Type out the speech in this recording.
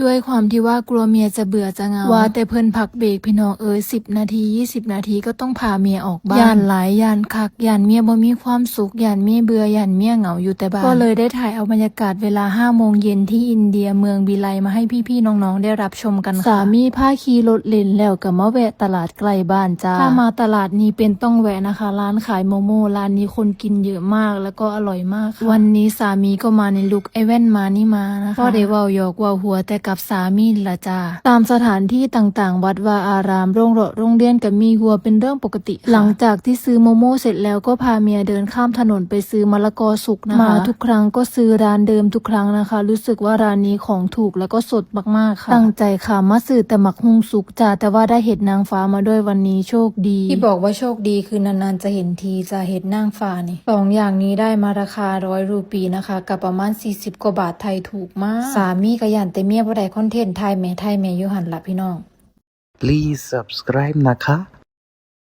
ด้วยความที่ว่ากลัวเมียจะเบื่อจะเหงาว่าแต่เพิ่นพักเบรกพี่น้อง10 นาที20 นาทีก็ต้องพาเมียออกบ้านย่านหลายย่านคักย่านเมียบ่มีความสุขย่านเมียเบื่อย่านเมียเหงาอยู่แต่บ้านก็เลยได้ถ่ายเอาบรรยากาศเวลา5 โมงเย็นที่อินเดียเมืองบิไลมาให้พี่ๆน้องๆได้รับชมกันค่ะสามีพาขี่รถเล่นแล้วก็มาแวะตลาดใกล้บ้านจ้าถ้ามาตลาดนี้เป็นต้องแวะนะคะร้านขายโมโม่ร้านนี้คนกินเยอะมากแล้วก็อร่อยมากค่ะวันนี้สามีก็มาในลุคไอแว่นมานี่มานะคะก็ได้เว้าหยอกเว้าหัวแต่กับสามีละจ้าตามสถานที่ต่างๆวัดวาอารามโรงเรียนกับมีหัวเป็นเรื่องปกติหลังจากที่ซื้อโมโม่เสร็จแล้วก็พาเมียเดินข้ามถนนไปซื้อมะละกอสุกนะคะมาทุกครั้งก็ซื้อร้านเดิมทุกครั้งนะคะรู้สึกว่าร้านนี้ของถูกแล้วก็สดมากๆค่ะตั้งใจค่ะมาซื้อแต่หมักฮุงสุกจ้าแต่ว่าได้เห็ดนางฟ้ามาด้วยวันนี้โชคดีที่บอกว่าโชคดีคือนานๆจะเห็นทีจะเห็ดนางฟ้านี่2 อย่างนี้ได้มาราคา100 รูปีนะคะกับประมาณ40 กว่าบาทไทยถูกมากสามีก็ยันแต่เมียบ่ได้คอนเทนต์ไทยแม่อยู่หั่นล่ะพี่น้อง Please subscribe นะคะ